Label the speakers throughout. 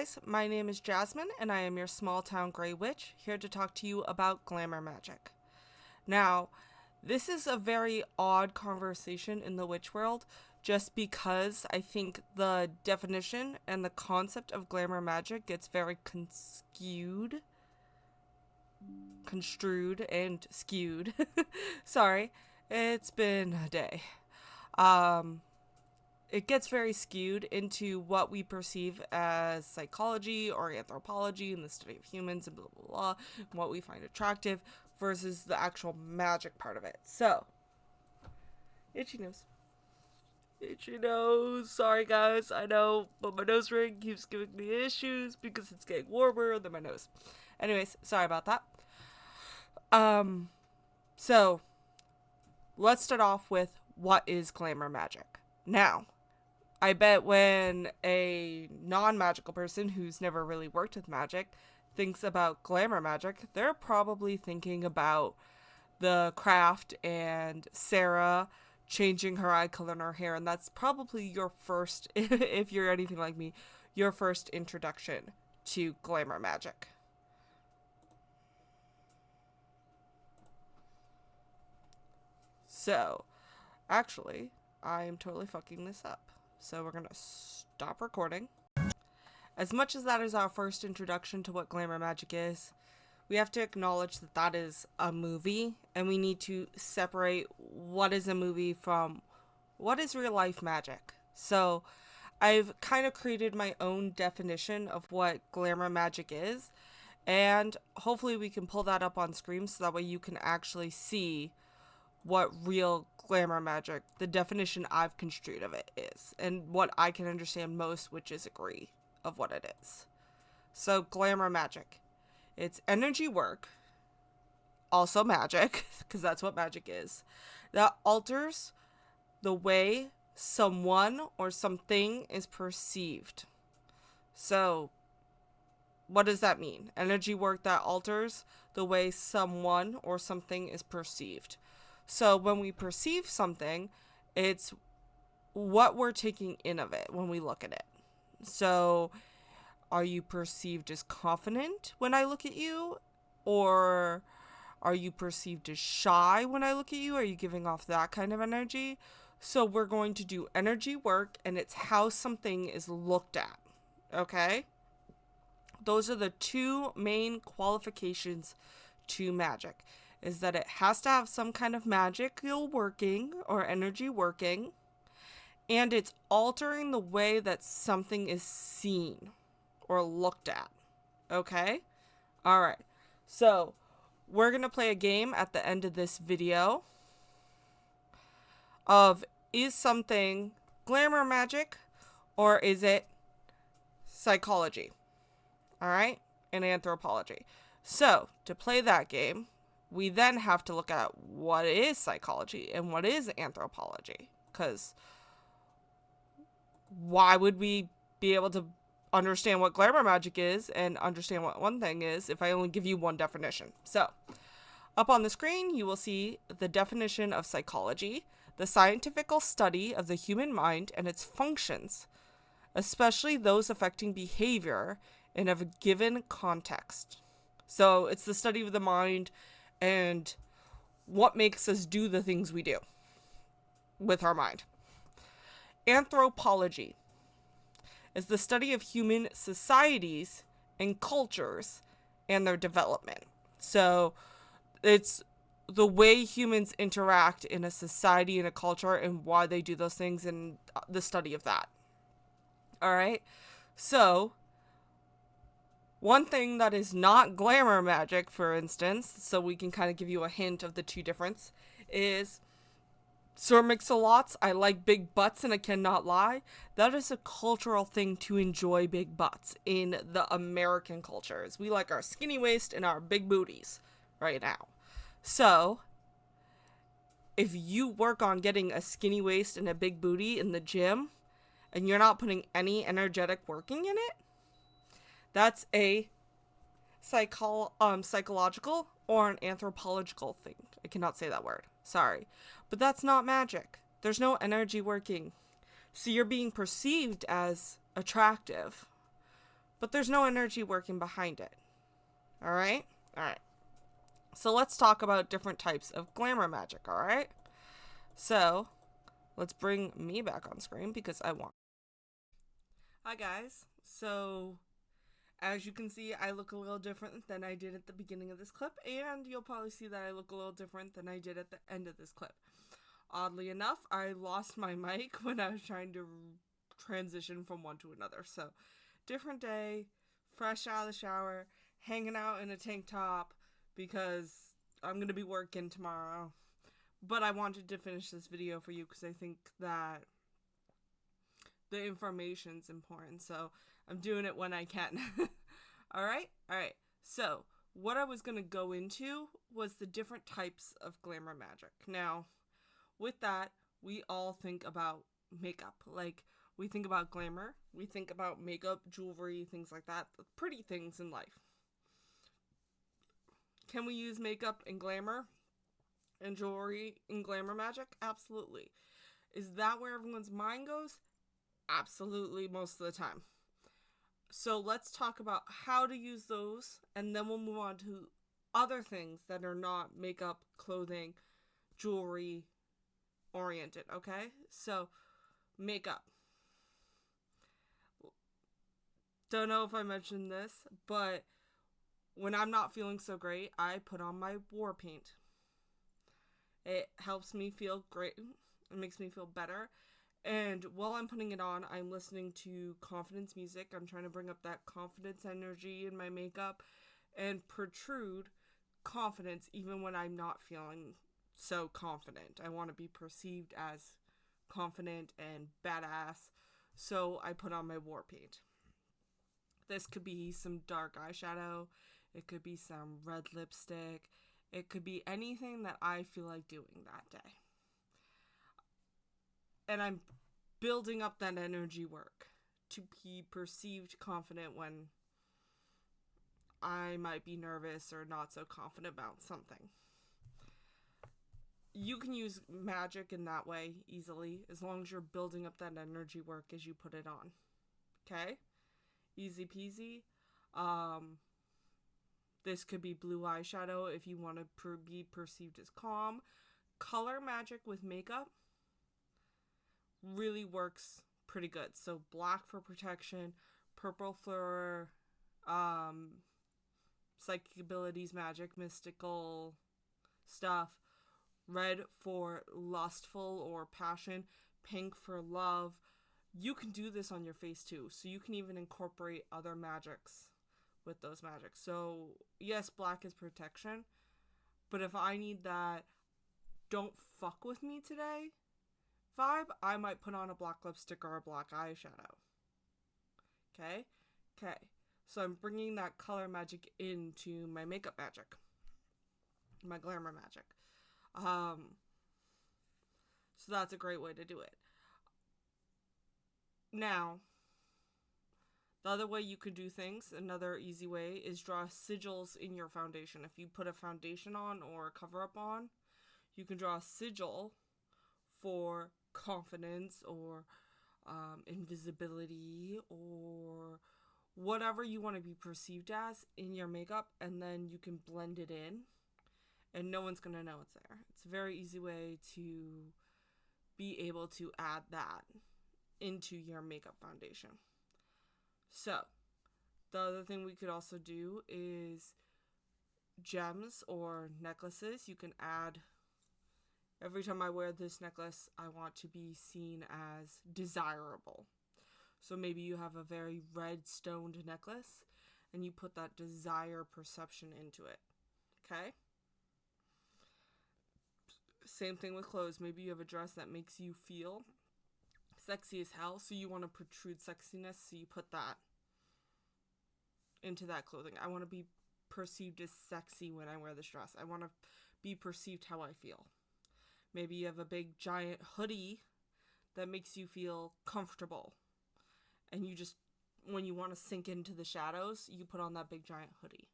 Speaker 1: guys, my name is Jasmine and I am your small town grey witch here to talk to you about glamour magic. Now, this is a very odd conversation in the witch world just because I think the definition and the concept of glamour magic gets very construed and skewed. Sorry, it's been a day. It gets very skewed into what we perceive as psychology or anthropology and the study of humans and blah, blah, blah, what we find attractive versus the actual magic part of it. So, itchy nose. Itchy nose. Sorry, guys. I know, but my nose ring keeps giving me issues because it's getting warmer than my nose. Anyways, sorry about that. So, let's start off with what is glamour magic. Now, I bet when a non-magical person who's never really worked with magic thinks about glamour magic, they're probably thinking about the craft and Sarah changing her eye color and her hair, and that's probably your first, if you're anything like me, your first introduction to glamour magic. So, actually, I am totally fucking this up. So we're gonna stop recording. As much as that is our first introduction to what glamour magic is, we have to acknowledge that that is a movie, and we need to separate what is a movie from what is real life magic. So I've kind of created my own definition of what glamour magic is, and hopefully we can pull that up on screen so that way you can actually see what real glamour magic, the definition I've construed of it is, and what I can understand most witches agree of what it is. So glamour magic, it's energy work, also magic, because that's what magic is, that alters the way someone or something is perceived. So what does that mean? Energy work that alters the way someone or something is perceived. So when we perceive something, it's what we're taking in of it when we look at it. So are you perceived as confident when I look at you? Or are you perceived as shy when I look at you? Are you giving off that kind of energy? So we're going to do energy work, and it's how something is looked at. Okay? Those are the two main qualifications to magic. Is that it has to have some kind of magical working or energy working, and it's altering the way that something is seen or looked at. Okay? Alright. So, we're going to play a game at the end of this video of, is something glamour magic or is it psychology? Alright? And anthropology. So, to play that game, we then have to look at what is psychology and what is anthropology. Because why would we be able to understand what glamour magic is and understand what one thing is if I only give you one definition? So, up on the screen, you will see the definition of psychology, the scientific study of the human mind and its functions, especially those affecting behavior in a given context. So, it's the study of the mind and what makes us do the things we do with our mind. Anthropology is the study of human societies and cultures and their development. So it's the way humans interact in a society and a culture and why they do those things and the study of that. All right. So one thing that is not glamour magic, for instance, so we can kind of give you a hint of the two difference, is Sir Mix-a-Lots, I like big butts and I cannot lie. That is a cultural thing to enjoy big butts in the American cultures. We like our skinny waist and our big booties right now. So, if you work on getting a skinny waist and a big booty in the gym, and you're not putting any energetic working in it, that's a psychological or an anthropological thing. I cannot say that word. Sorry. But that's not magic. There's no energy working. So you're being perceived as attractive but there's no energy working behind it. All right? All right. So let's talk about different types of glamour magic, all right? So let's bring me back on screen because I want. Hi, guys. So as you can see, I look a little different than I did at the beginning of this clip, and you'll probably see that I look a little different than I did at the end of this clip. Oddly enough, I lost my mic when I was trying to transition from one to another. So, different day, fresh out of the shower, hanging out in a tank top because I'm going to be working tomorrow. But I wanted to finish this video for you because I think that the information's important. So, I'm doing it when I can. Alright? Alright. So, what I was going to go into was the different types of glamour magic. Now, with that, we all think about makeup. Like, we think about glamour, we think about makeup, jewelry, things like that. The pretty things in life. Can we use makeup and glamour and jewelry in glamour magic? Absolutely. Is that where everyone's mind goes? Absolutely, most of the time. So let's talk about how to use those, and then we'll move on to other things that are not makeup, clothing, jewelry oriented, okay? So, makeup. Don't know if I mentioned this, but when I'm not feeling so great, I put on my war paint. It helps me feel great. It makes me feel better. And while I'm putting it on, I'm listening to confidence music. I'm trying to bring up that confidence energy in my makeup and protrude confidence even when I'm not feeling so confident. I want to be perceived as confident and badass, so I put on my war paint. This could be some dark eyeshadow, it could be some red lipstick, it could be anything that I feel like doing that day. And I'm building up that energy work to be perceived confident when I might be nervous or not so confident about something. You can use magic in that way easily, as long as you're building up that energy work as you put it on. Okay? Easy peasy. This could be blue eyeshadow if you want to be perceived as calm. Color magic with makeup really works pretty good. So black for protection, purple for psychic abilities, magic, mystical stuff, red for lustful or passion, pink for love. You can do this on your face too, so you can even incorporate other magics with those magics. So yes, black is protection, but if I need that don't fuck with me today vibe, I might put on a black lipstick or a black eyeshadow. Okay? Okay. So I'm bringing that color magic into my makeup magic, my glamour magic. So that's a great way to do it. Now, the other way you could do things, another easy way, is draw sigils in your foundation. If you put a foundation on or a cover up on, you can draw a sigil for confidence or invisibility or whatever you want to be perceived as in your makeup, and then you can blend it in and no one's gonna know it's there. It's a very easy way to be able to add that into your makeup foundation. So the other thing we could also do is gems or necklaces. You can add, every time I wear this necklace, I want to be seen as desirable. So maybe you have a very red stoned necklace and you put that desire perception into it. Okay? Same thing with clothes. Maybe you have a dress that makes you feel sexy as hell, so you want to protrude sexiness, so you put that into that clothing. I want to be perceived as sexy when I wear this dress. I want to be perceived how I feel. Maybe you have a big giant hoodie that makes you feel comfortable, and you just, when you want to sink into the shadows, you put on that big giant hoodie.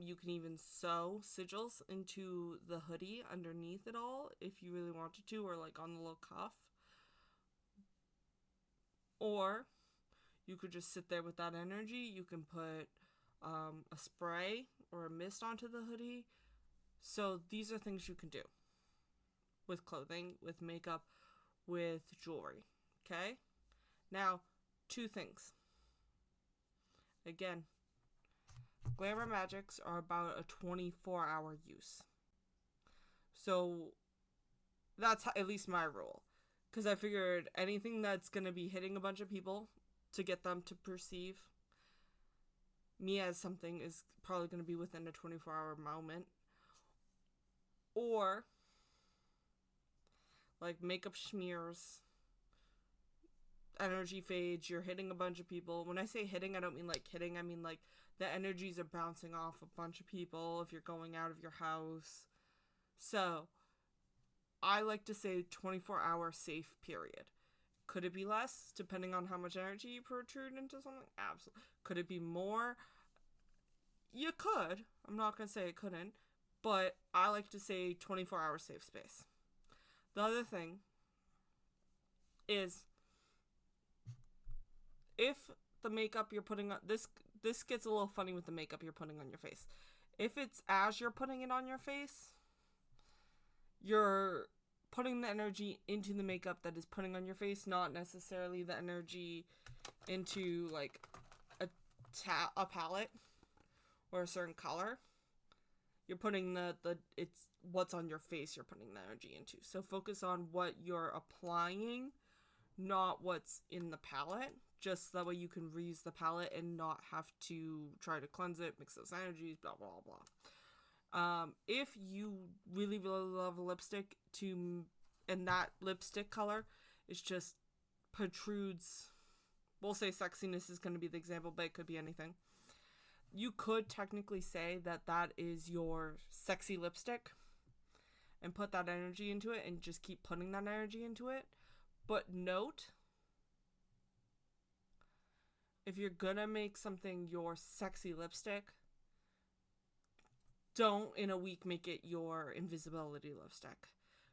Speaker 1: You can even sew sigils into the hoodie underneath it all if you really wanted to, or like on the little cuff. Or You could just sit there with that energy. You can put a spray or a mist onto the hoodie. So these are things you can do with clothing, with makeup, with jewelry. Okay? Now, 2 things. Again, Glamour Magics are about a 24-hour use. So that's at least my rule. Because I figured anything that's going to be hitting a bunch of people to get them to perceive me as something is probably going to be within a 24-hour moment. Or, like, makeup smears, energy fades, you're hitting a bunch of people. When I say hitting, I don't mean like hitting. I mean like the energies are bouncing off a bunch of people if you're going out of your house. So, I like to say 24-hour safe period. Could it be less, depending on how much energy you protrude into something? Absolutely. Could it be more? You could. I'm not going to say it couldn't. But I like to say 24-hour safe space. The other thing is, if the makeup you're putting on... This gets a little funny with the makeup you're putting on your face. If it's as you're putting it on your face, you're putting the energy into the makeup that is putting on your face, not necessarily the energy into, like, a palette or a certain color. You're putting it's what's on your face you're putting the energy into. So focus on what you're applying, not what's in the palette. Just that way you can reuse the palette and not have to try to cleanse it, mix those energies, blah, blah, blah. If you really, really love a lipstick and that lipstick color is just protrudes, we'll say sexiness is going to be the example, but it could be anything. You could technically say that that is your sexy lipstick and put that energy into it and just keep putting that energy into it. But note, if you're gonna make something your sexy lipstick, don't in a week make it your invisibility lipstick.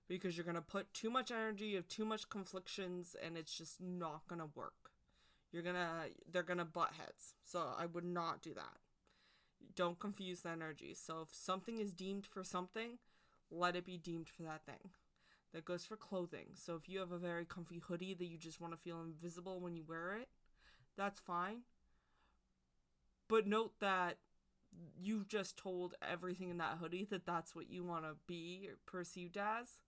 Speaker 1: Because you're gonna put too much energy, of too much conflictions, and it's just not gonna work. They're gonna butt heads. So I would not do that. Don't confuse the energy. So if something is deemed for something, let it be deemed for that thing. That goes for clothing. So if you have a very comfy hoodie that you just want to feel invisible when you wear it, that's fine. But note that you just told everything in that hoodie that that's what you want to be perceived as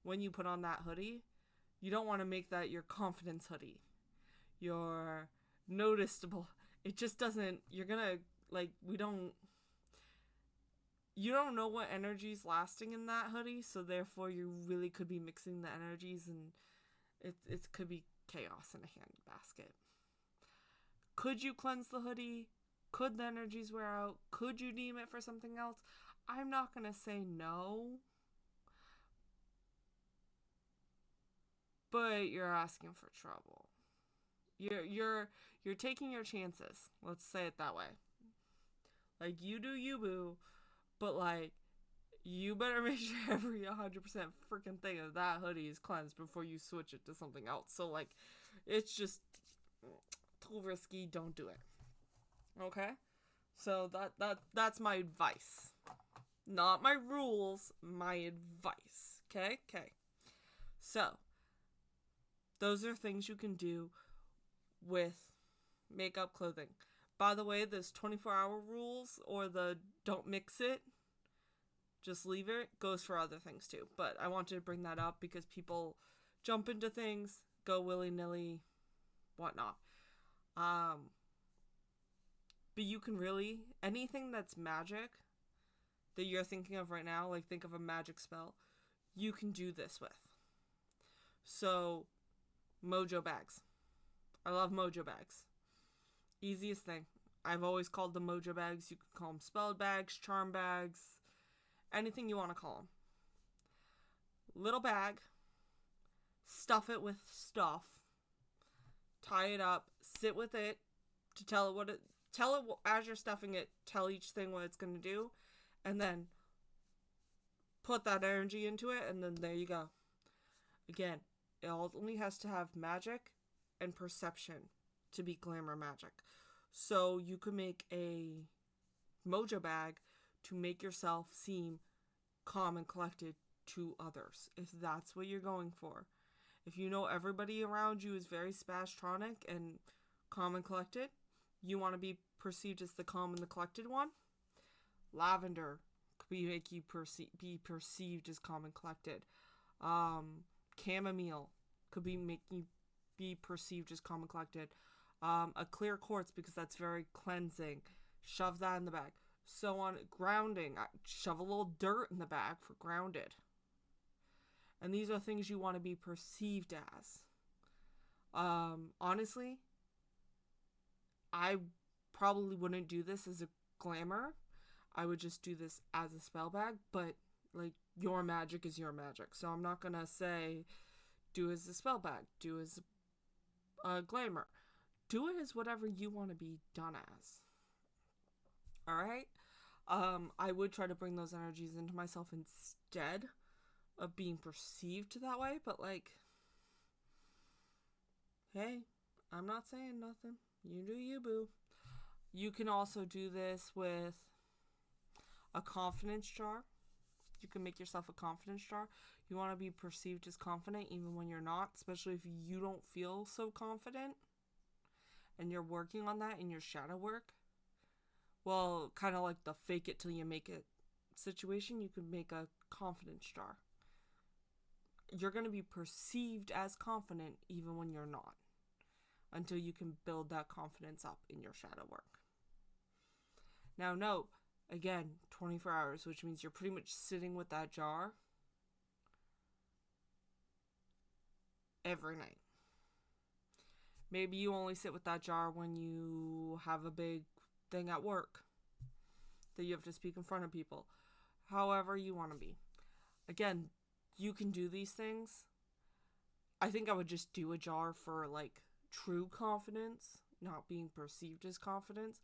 Speaker 1: when you put on that hoodie. You don't want to make that your confidence hoodie. Your noticeable. It just doesn't, you're gonna, like, you don't know what energy's lasting in that hoodie, so therefore you really could be mixing the energies, and it could be chaos in a handbasket. Could you cleanse the hoodie? Could the energies wear out? Could you deem it for something else? I'm not gonna say no, but you're asking for trouble. You're taking your chances. Let's say it that way. Like, you do you, boo. But, like, you better make sure every 100% freaking thing of that hoodie is cleansed before you switch it to something else. So, like, it's just too risky. Don't do it. Okay? So, that's my advice. Not my rules, my advice. Okay? Okay. So, those are things you can do with makeup, clothing. By the way, this 24-hour rules or the don't mix it, just leave it, goes for other things too. But I wanted to bring that up because people jump into things, go willy-nilly, whatnot. But you can really, anything that's magic that you're thinking of right now, like think of a magic spell, you can do this with. So, mojo bags. I love mojo bags. Easiest thing. I've always called them mojo bags. You could call them spell bags, charm bags, anything you want to call them. Little bag. Stuff it with stuff. Tie it up. Sit with it to tell it as you're stuffing it. Tell each thing what it's going to do. And then put that energy into it. And then there you go. Again, it only has to have magic and perception to be Glamour Magic. So you could make a mojo bag to make yourself seem calm and collected to others, if that's what you're going for. If you know everybody around you is very spastronic and calm and collected, you want to be perceived as the calm and the collected one. Lavender could make you be perceived as calm and collected. Chamomile could make you be perceived as calm and collected. A clear quartz, because that's very cleansing. Shove that in the bag. So on grounding, shove a little dirt in the bag for grounded. And these are things you want to be perceived as. Honestly, I probably wouldn't do this as a glamour. I would just do this as a spell bag, but like, your magic is your magic. So I'm not gonna say do it as a spell bag, do it as a glamour. Do it as whatever you want to be done as. Alright? I would try to bring those energies into myself instead of being perceived that way, but like, hey, I'm not saying nothing. You do you, boo. You can also do this with a confidence jar. You can make yourself a confidence jar. You want to be perceived as confident even when you're not, especially if you don't feel so confident and you're working on that in your shadow work. Well, kind of like the fake it till you make it situation, you can make a confidence jar. You're going to be perceived as confident even when you're not, until you can build that confidence up in your shadow work. Now, note, again, 24 hours, which means you're pretty much sitting with that jar every night. Maybe you only sit with that jar when you have a big thing at work that you have to speak in front of people. However you want to be. Again, you can do these things. I think I would just do a jar for like true confidence, not being perceived as confidence.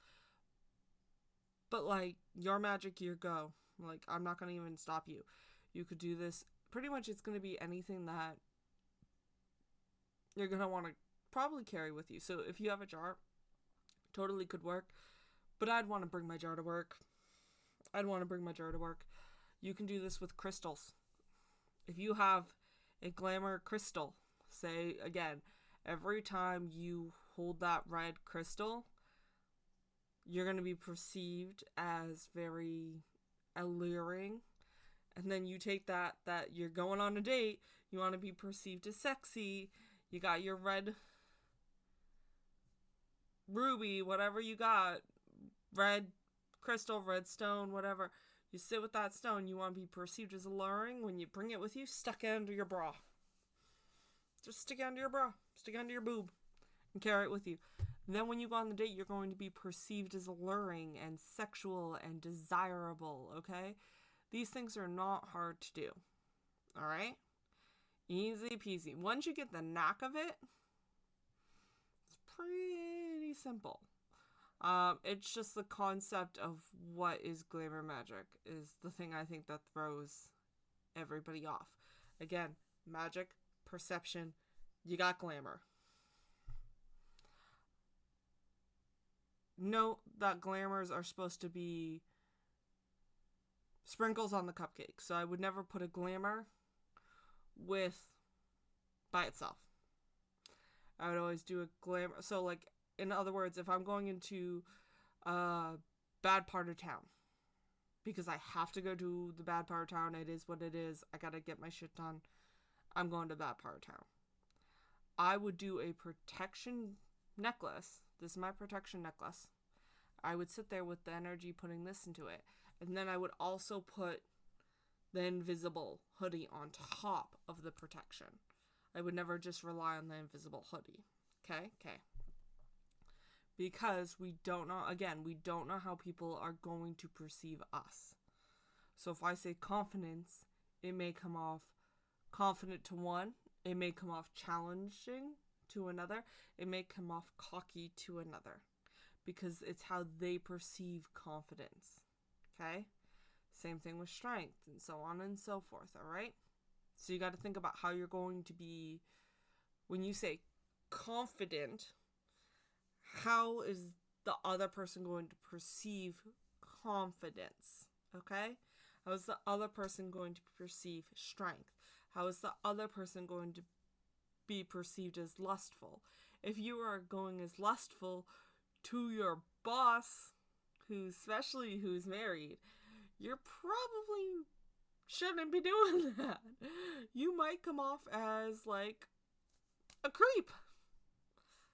Speaker 1: But like, your magic, your go. Like, I'm not going to even stop you. You could do this. Pretty much it's going to be anything that you're going to want to probably carry with you. So if you have a jar, totally could work. But I'd want to bring my jar to work. You can do this with crystals. If you have a glamour crystal, say, again, every time you hold that red crystal, you're going to be perceived as very alluring. And then you take that you're going on a date, you want to be perceived as sexy. You got your red ruby, whatever you got, red crystal, red stone, whatever. You sit with that stone, you want to be perceived as alluring. When you bring it with you, stuck it under your bra. Just stick it under your bra, stick it under your boob, and carry it with you. And then when you go on the date, you're going to be perceived as alluring and sexual and desirable, okay? These things are not hard to do, alright? Easy peasy. Once you get the knack of it, it's pretty simple. It's just the concept of what is glamour magic is the thing I think that throws everybody off. Again, magic, perception, you got glamour. Note that glamours are supposed to be sprinkles on the cupcake. So I would never put a glamour by itself. I would always do a glamour. So like, in other words, if I'm going into a bad part of town, because I have to go to the bad part of town, it is what it is, I gotta get my shit done, I'm going to that part of town. I would do a protection necklace. This is my protection necklace. I would sit there with the energy putting this into it. And then I would also put the invisible hoodie on top of the protection. I would never just rely on the invisible hoodie. Okay? Because we don't know how people are going to perceive us. So if I say confidence, it may come off confident to one. It may come off challenging to another. It may come off cocky to another. Because it's how they perceive confidence. Okay? Same thing with strength and so on and so forth, alright? So you got to think about how you're going to be, when you say confident, how is the other person going to perceive confidence? Okay? How is the other person going to perceive strength? How is the other person going to be perceived as lustful? If you are going as lustful to your boss, who's married, you're probably shouldn't be doing that. You might come off as like a creep.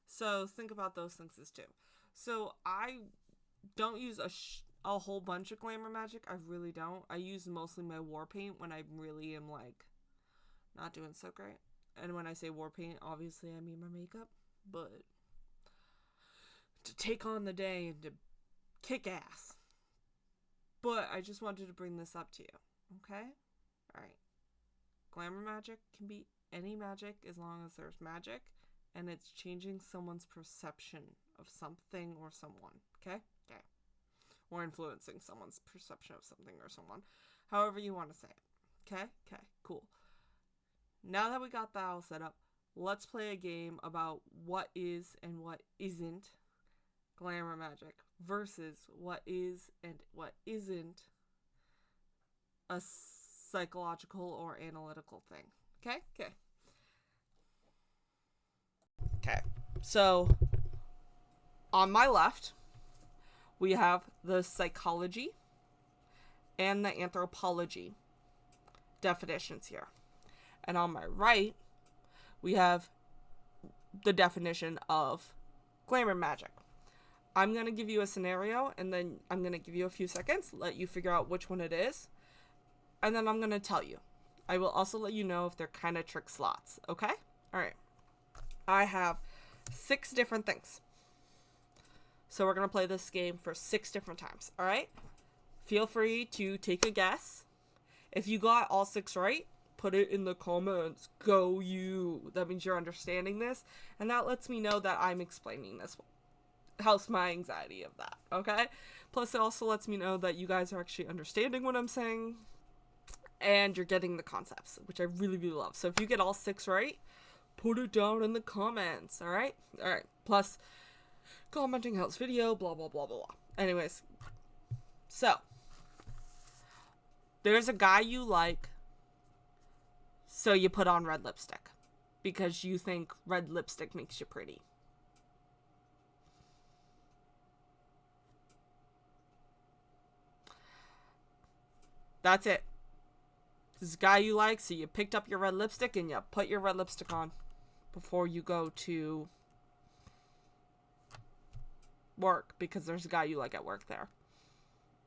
Speaker 1: So think about those things as too. So I don't use a whole bunch of glamour magic. I really don't. I use mostly my war paint when I really am like not doing so great. And when I say war paint, obviously I mean my makeup. But to take on the day and to kick ass. But I just wanted to bring this up to you. Okay? Alright. Glamour magic can be any magic as long as there's magic and it's changing someone's perception of something or someone. Okay? Okay. Or influencing someone's perception of something or someone. However you want to say it. Okay? Okay. Cool. Now that we got that all set up, let's play a game about what is and what isn't glamour magic versus what is and what isn't a psychological or analytical thing. Okay? Okay. Okay. So, on my left, we have the psychology and the anthropology definitions here. And on my right, we have the definition of glamour magic. I'm going to give you a scenario, and then I'm going to give you a few seconds, let you figure out which one it is, and then I'm going to tell you. I will also let you know if they're kind of trick slots, okay? All right. I have 6 different things. So we're going to play this game for 6 different times, all right? Feel free to take a guess. If you got all 6 right, put it in the comments. Go you. That means you're understanding this, and that lets me know that I'm explaining this. Helps my anxiety of that, okay? Plus, it also lets me know that you guys are actually understanding what I'm saying, and you're getting the concepts, which I really, really love. So if you get all 6 right, put it down in the comments, all right? All right. Plus, commenting helps video, blah, blah, blah, blah, blah. Anyways, so there's a guy you like, so you put on red lipstick because you think red lipstick makes you pretty. That's it. This guy you like, so you picked up your red lipstick and you put your red lipstick on before you go to work because there's a guy you like at work there.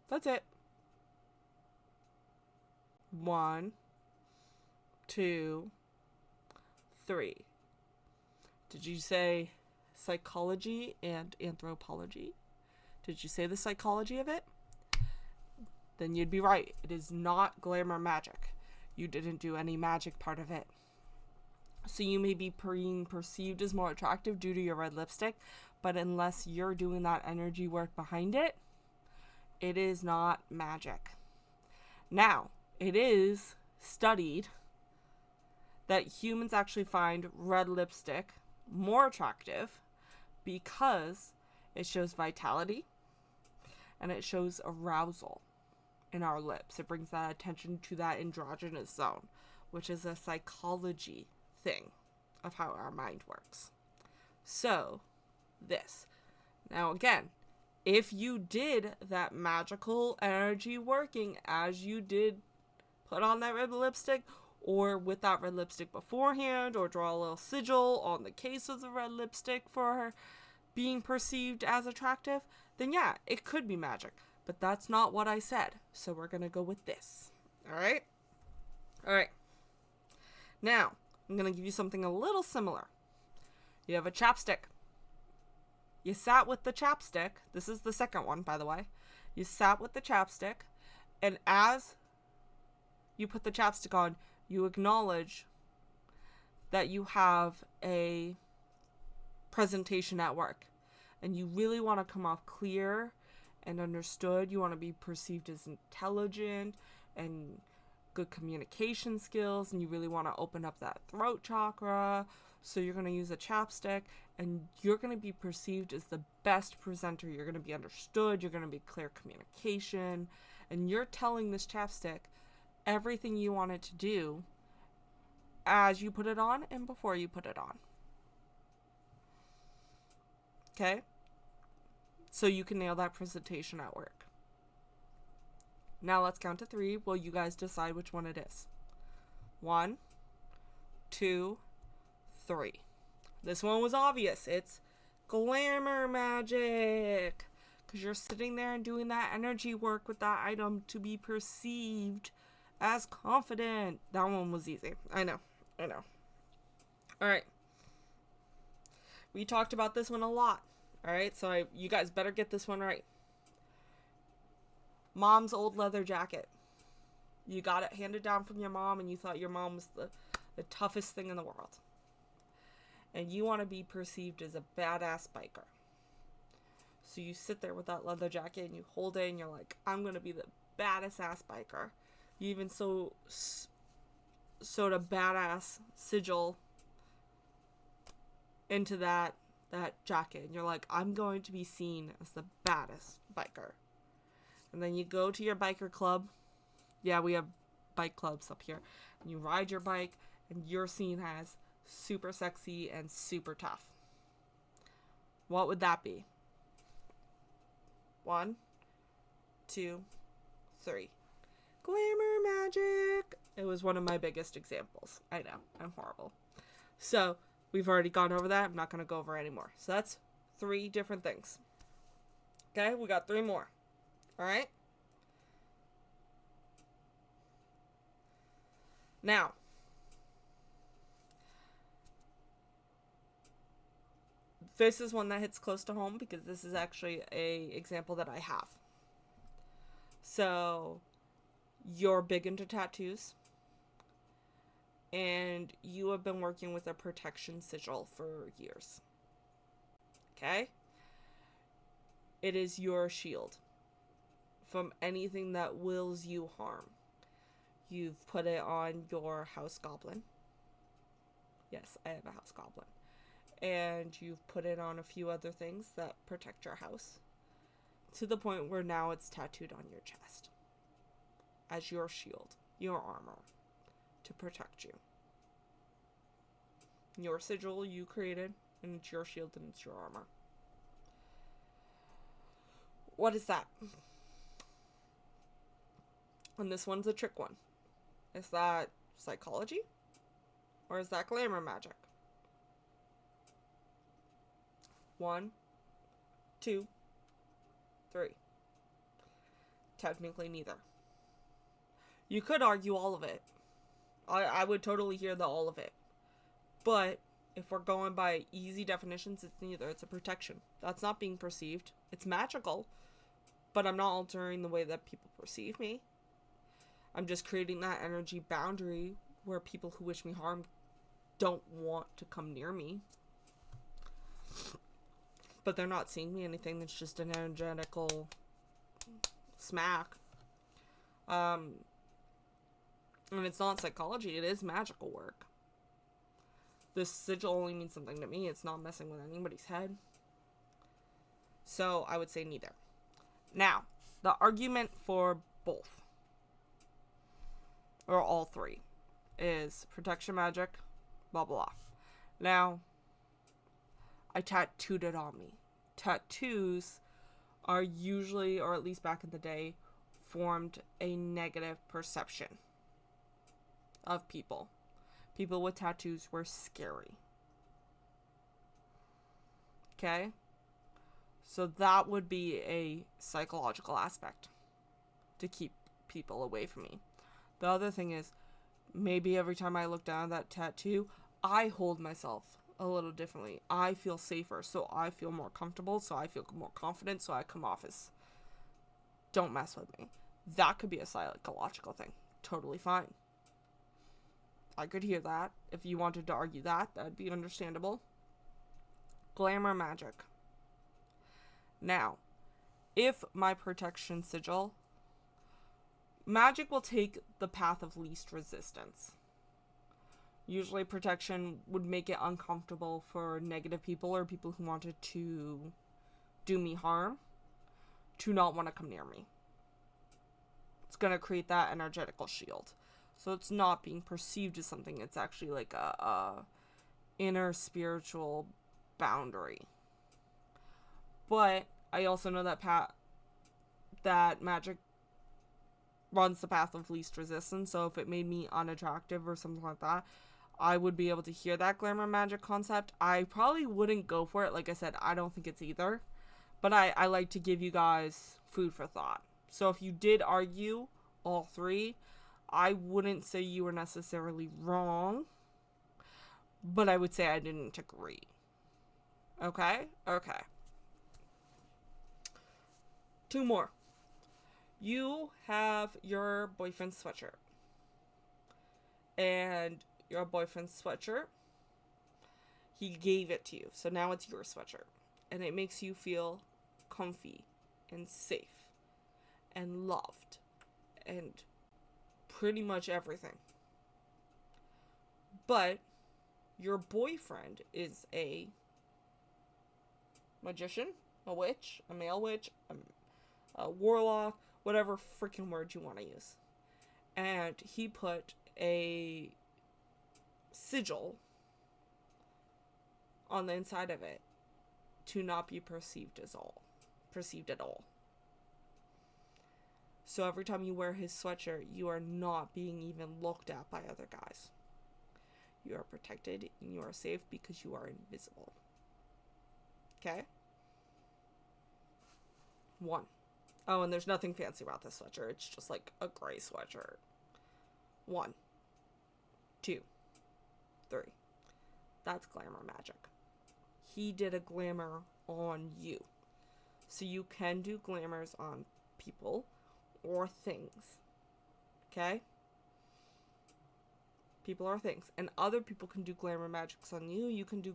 Speaker 1: That's it. 1, 2, 3. Did you say psychology and anthropology? Did you say the psychology of it? Then you'd be right. It is not glamour magic. You didn't do any magic part of it. So you may be being perceived as more attractive due to your red lipstick, but unless you're doing that energy work behind it, it is not magic. Now, it is studied that humans actually find red lipstick more attractive because it shows vitality and it shows arousal in our lips. It brings that attention to that androgynous zone, which is a psychology thing of how our mind works. So, this. Now again, if you did that magical energy working as you did put on that red lipstick, or with that red lipstick beforehand, or draw a little sigil on the case of the red lipstick for being perceived as attractive, then yeah, it could be magic. But that's not what I said. So we're going to go with this. Alright? Alright. Now, I'm going to give you something a little similar. You have a chapstick. You sat with the chapstick. This is the second one, by the way. You sat with the chapstick, and as you put the chapstick on, you acknowledge that you have a presentation at work. And you really want to come off clear and understood. You want to be perceived as intelligent and good communication skills and you really want to open up that throat chakra. So you're going to use a chapstick and you're going to be perceived as the best presenter. You're going to be understood. You're going to be clear communication. And you're telling this chapstick everything you want it to do as you put it on and before you put it on. Okay? So you can nail that presentation at work. Now let's count to 3 while you guys decide which one it is. 1, 2, 3. This one was obvious. It's Glamour Magic. Because you're sitting there and doing that energy work with that item to be perceived as confident. That one was easy. I know. Alright. We talked about this one a lot. Alright, so you guys better get this one right. Mom's old leather jacket. You got it handed down from your mom and you thought your mom was the toughest thing in the world. And you want to be perceived as a badass biker. So you sit there with that leather jacket and you hold it and you're like, I'm going to be the baddest ass biker. You even sewed a badass sigil into that jacket. And you're like, I'm going to be seen as the baddest biker. And then you go to your biker club. Yeah, we have bike clubs up here. And you ride your bike and you're seen as super sexy and super tough. What would that be? 1, 2, 3. Glamour Magic. It was one of my biggest examples. I know, I'm horrible. So, we've already gone over that. I'm not going to go over it anymore. So that's 3 different things. Okay, we got 3 more. Alright? Now, this is one that hits close to home because this is actually a example that I have. So, you're big into tattoos and you have been working with a protection sigil for years. Okay? It is your shield from anything that wills you harm. You've put it on your house goblin. Yes, I have a house goblin. And you've put it on a few other things that protect your house. To the point where now it's tattooed on your chest. As your shield, your armor, to protect you. Your sigil you created, and it's your shield and it's your armor. What is that? And this one's a trick one. Is that psychology? Or is that glamour magic? 1, 2, 3. Technically neither. You could argue all of it. I would totally hear the all of it. But if we're going by easy definitions, it's neither. It's a protection. That's not being perceived. It's magical. But I'm not altering the way that people perceive me. I'm just creating that energy boundary where people who wish me harm don't want to come near me. But they're not seeing me anything. That's just an energetical smack. And it's not psychology. It is magical work. This sigil only means something to me. It's not messing with anybody's head. So I would say neither. Now, the argument for both, or all 3, is protection magic, blah, blah, blah. Now, I tattooed it on me. Tattoos are usually, or at least back in the day, formed a negative perception of people. People with tattoos were scary. Okay? So that would be a psychological aspect to keep people away from me. The other thing is, maybe every time I look down at that tattoo, I hold myself a little differently. I feel safer, so I feel more comfortable, so I feel more confident, so I come off as, don't mess with me. That could be a psychological thing. Totally fine. I could hear that. If you wanted to argue that, that'd be understandable. Glamour magic. Now, if my protection sigil Magic will take the path of least resistance. Usually protection would make it uncomfortable for negative people or people who wanted to do me harm to not want to come near me. It's going to create that energetical shield. So it's not being perceived as something. It's actually like a inner spiritual boundary. But I also know that magic runs the path of least resistance. So if it made me unattractive or something like that, I would be able to hear that glamour magic concept. I probably wouldn't go for it. Like I said, I don't think it's either. But I like to give you guys food for thought. So if you did argue all three, I wouldn't say you were necessarily wrong. But I would say I didn't agree. Okay? Okay. 2 more. You have your boyfriend's sweatshirt. And your boyfriend's sweatshirt, he gave it to you. So now it's your sweatshirt. And it makes you feel comfy and safe and loved and pretty much everything. But your boyfriend is a magician, a witch, a male witch, a warlock, whatever freaking word you want to use. And he put a sigil on the inside of it to not be perceived at all. So every time you wear his sweatshirt, you are not being even looked at by other guys. You are protected and you are safe because you are invisible. Okay? 1. Oh, and there's nothing fancy about this sweatshirt. It's just like a gray sweatshirt. 1, 2, 3. That's glamour magic. He did a glamour on you. So you can do glamours on people or things. Okay? People or things. And other people can do glamour magics on you. You can do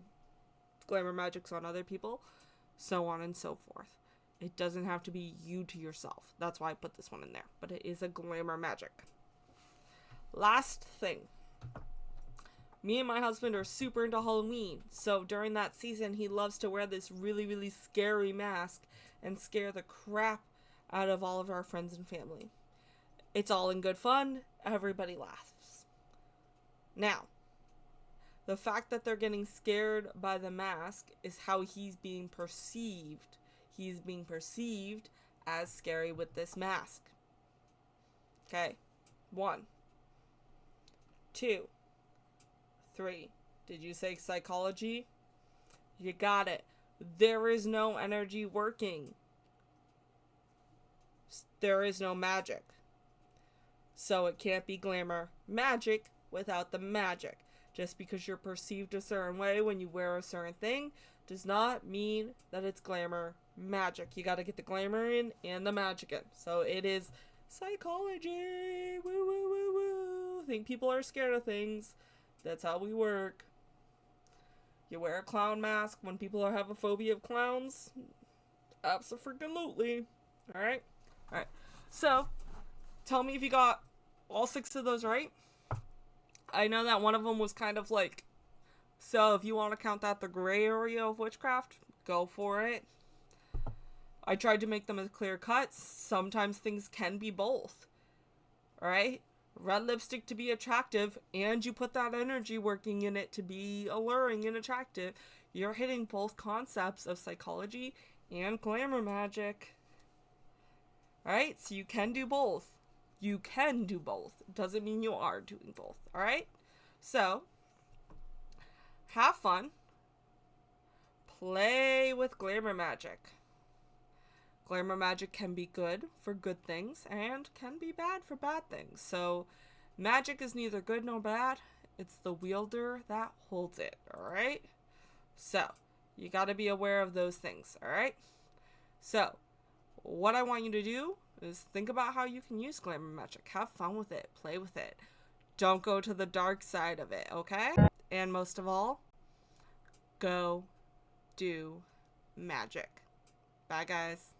Speaker 1: glamour magics on other people. So on and so forth. It doesn't have to be you to yourself. That's why I put this one in there. But it is a glamour magic. Last thing. Me and my husband are super into Halloween. So during that season, he loves to wear this really, really scary mask and scare the crap out of all of our friends and family. It's all in good fun. Everybody laughs. Now, the fact that they're getting scared by the mask is how he's being perceived. He's being perceived as scary with this mask. Okay. 1, 2, 3. Did you say psychology? You got it. There is no energy working. There is no magic. So it can't be glamour magic without the magic. Just because you're perceived a certain way when you wear a certain thing does not mean that it's glamour magic. You got to get the glamour in and the magic in. So it is psychology. Woo, woo, woo, woo. I think people are scared of things. That's how we work. You wear a clown mask when people have a phobia of clowns. Abso-freaking-lutely. Alright? Alright. So, tell me if you got all 6 of those right. I know that one of them was kind of like, so if you want to count that the gray area of witchcraft, go for it. I tried to make them as clear cuts. Sometimes things can be both. Alright? Red lipstick to be attractive, and you put that energy working in it to be alluring and attractive. You're hitting both concepts of psychology and glamour magic. Alright? So you can do both. You can do both. Doesn't mean you are doing both. Alright? So, have fun. Play with glamour magic. Glamour magic can be good for good things and can be bad for bad things. So, magic is neither good nor bad. It's the wielder that holds it. Alright? So, you gotta be aware of those things. Alright? So, what I want you to do is think about how you can use glamour magic. Have fun with it. Play with it. Don't go to the dark side of it, okay? And most of all, go do magic. Bye, guys.